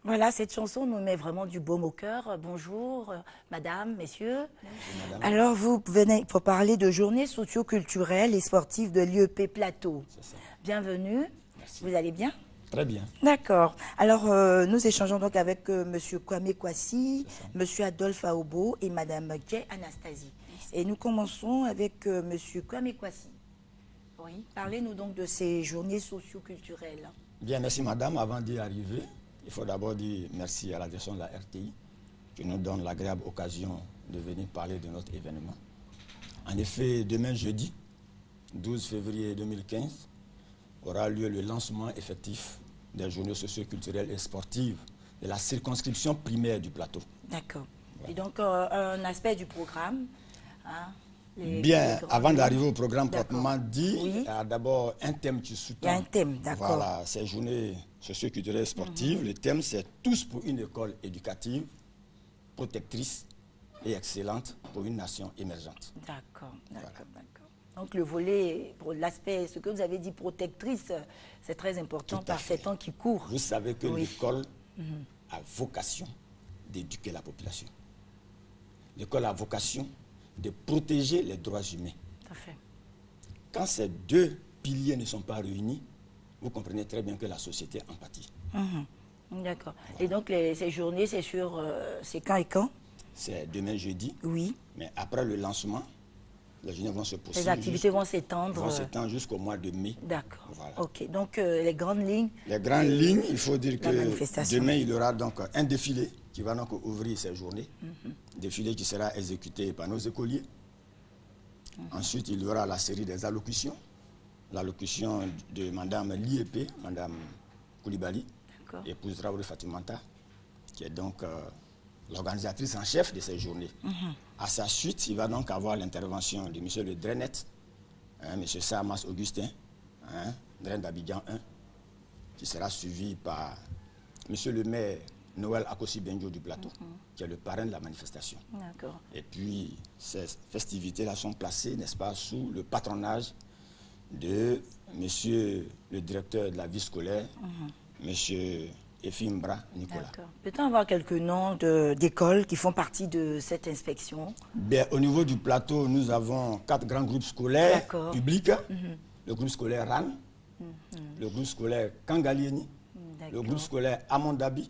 Voilà, cette chanson nous met vraiment du baume au cœur. Bonjour, madame, messieurs. Bonjour, madame. Alors, vous venez pour parler de journée socio-culturelle et sportive de l'IEP Plateau. C'est ça. Bienvenue. Merci. Vous allez bien? Très bien. D'accord. Alors, nous échangeons donc avec Monsieur Kwame Kwasi, Monsieur Adolphe Aobo et Madame Jay Anastasie. Et nous commençons avec Monsieur Kwame Kwasi. Oui. Parlez-nous donc de ces journées socio-culturelles. Bien, merci madame. Avant d'y arriver, il faut d'abord dire merci à la direction de la RTI qui nous donne l'agréable occasion de venir parler de notre événement. En effet, demain jeudi, 12 février 2015, aura lieu le lancement effectif des journées socio-culturelles et sportives de la circonscription primaire du plateau. D'accord. Et donc, un aspect du programme. Hein, Bien, avant d'arriver au programme proprement dit, oui. il y a d'abord un thème qui sous-tend. Il y a un thème, d'accord. Voilà, ces journées socio-culturelles et sportives. Le thème, c'est tous pour une école éducative, protectrice et excellente pour une nation émergente. D'accord, d'accord, d'accord. Donc le volet, pour l'aspect, ce que vous avez dit, protectrice, c'est très important Tout à par fait. ces temps qui courent. Vous savez que Oui. l'école a vocation d'éduquer la population. L'école a vocation de protéger les droits humains. Tout à fait. Quand ces deux piliers ne sont pas réunis, vous comprenez très bien que la société en pâtit. D'accord. Et donc ces journées, c'est sur, c'est quand et quand? C'est demain jeudi, Oui. mais après le lancement, les journées vont se poursuivre. Les activités vont s'étendre. Jusqu'au mois de mai. D'accord. Voilà. Ok. Donc les grandes lignes. Les grandes lignes, il faut dire La que manifestation. demain, il y aura donc un défilé qui va donc ouvrir ces journées. Défilé qui sera exécuté par nos écoliers. Ensuite, il y aura la série des allocutions. L'allocution de Madame Liépé, Madame Koulibaly, D'accord. épouse Raoul Fatimanta, qui est donc l'organisatrice en chef de ces journées. À sa suite, il va donc avoir l'intervention de M. le Drenet, M. Sarmas Augustin, Dren d'Abidjan 1, qui sera suivi par M. le maire Noël Akossi Benjo du Plateau, qui est le parrain de la manifestation. D'accord. Et puis, ces festivités-là sont placées, n'est-ce pas, sous le patronage de M. le directeur de la vie scolaire, M. Efimbra Nicolas. D'accord. Peut-on avoir quelques noms d'écoles qui font partie de cette inspection? Bien, au niveau du plateau, nous avons 4 grands groupes scolaires D'accord. publics. Le groupe scolaire RAN, le groupe scolaire Kangalieni, le D'accord. groupe scolaire Amondabi,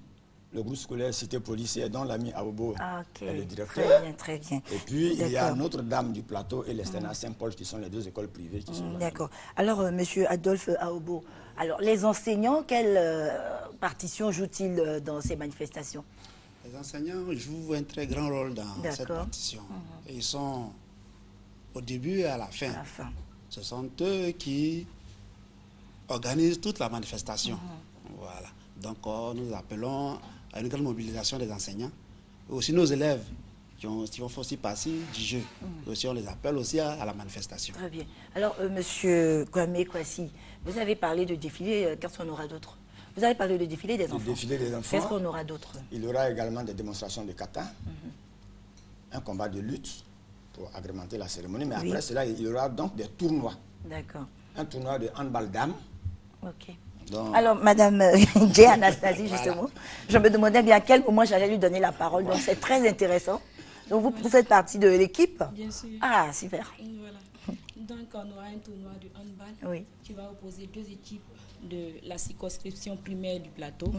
le groupe scolaire Cité policière dont l'ami Aobo Ah, ok. est le directeur. Très bien, très bien. Et puis, il y a D'accord. Notre-Dame du Plateau et l'Estena Saint-Paul qui sont les 2 écoles privées qui sont là. D'accord. Alors, Monsieur Adolphe Aobo, alors les enseignants, quelle partition jouent-ils dans ces manifestations? Les enseignants jouent un très grand rôle dans cette D'accord. partition. Et ils sont au début et à la fin. À la fin. Ce sont eux qui organisent toute la manifestation. Voilà. Donc nous appelons à une grande mobilisation des enseignants. Et aussi nos élèves qui vont aussi passer du jeu. Et aussi on les appelle aussi à la manifestation. Très bien. Alors, Monsieur Kwame Kwasi, vous avez parlé de défilé, qu'est-ce qu'on aura d'autre? Vous avez parlé de défilé des enfants. défilé des enfants. Qu'est-ce qu'on aura d'autre? Il y aura également des démonstrations de kata, un combat de lutte pour agrémenter la cérémonie. Mais Oui. après cela, il y aura donc des tournois. D'accord. Un tournoi de handball dame. Ok. Donc, Alors, Madame Jay Anastasie, justement, je me demandais bien à quel moment j'allais lui donner la parole. Donc, c'est très intéressant. Donc, vous faites partie de l'équipe? Bien sûr. Ah, super. Voilà. Donc, on aura un tournoi de handball Oui. qui va opposer 2 équipes de la circonscription primaire du plateau,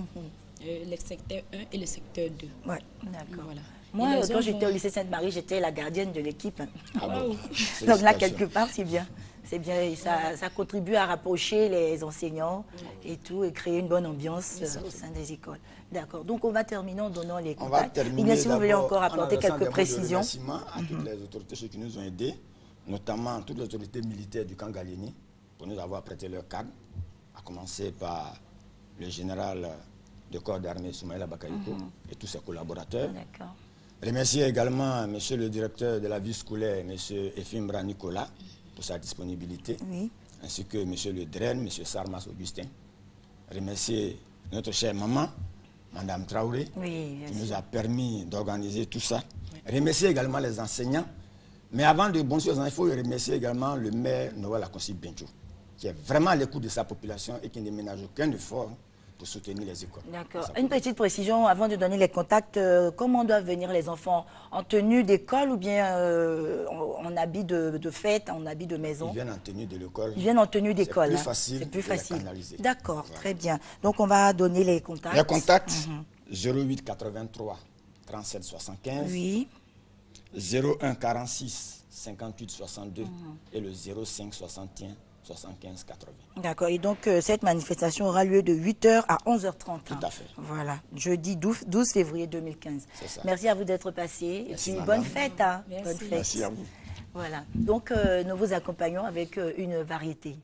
le secteur 1 et le secteur 2. Ouais, d'accord. Voilà. Moi, Et les quand hommes j'étais vont- au lycée Sainte-Marie, j'étais la gardienne de l'équipe. ah bon. Waouh. Donc là, Félicitations. quelque part, c'est bien. C'est bien, et ça contribue à rapprocher les enseignants et tout, et créer une bonne ambiance au sein des écoles. D'accord. Donc, on va terminer en donnant les On va contacts. terminer Et bien, si vous voulez d'abord encore en apporter adressant quelques des mots de précisions. remerciement à toutes les autorités, ceux qui nous ont aidés, notamment toutes les autorités militaires du camp Gallieni, pour nous avoir prêté leur cadre, à commencer par le général de corps d'armée Soumaïla Bakayoko et tous ses collaborateurs. D'accord. Remercier également monsieur le directeur de la vie scolaire, monsieur Efimbra Nicolas, pour sa disponibilité, Oui. ainsi que monsieur le Dren, monsieur Sarmas Augustin. Remercier notre chère maman, madame Traoré, Oui, bien qui sûr. nous a permis d'organiser tout ça. Remercier également les enseignants. Mais avant de bonnes choses, il faut remercier également le maire Noël Akossi Benjo, qui est vraiment à l'écoute de sa population et qui ne ménage aucun effort pour soutenir les écoles. D'accord. Une petite précision avant de donner les contacts. Comment doivent venir les enfants? En tenue d'école ou bien en habit de fête, en habit de maison? Ils viennent en tenue de l'école. Ils viennent en tenue d'école. C'est plus facile. C'est plus de les facile. canaliser. D'accord, Voilà. très bien. Donc on va donner les contacts. Les contacts 08 83 37 75. Oui. 01 46 58 62 et le 05 61 75 80. D'accord. Et donc cette manifestation aura lieu de 8h à 11h30. Tout à fait. Voilà. Jeudi 12 février 2015. C'est ça. Merci à vous d'être passé. Merci, Et puis madame. bonne fête. Hein. Merci. Bonne fête. Merci à vous. Voilà. Donc nous vous accompagnons avec une variété.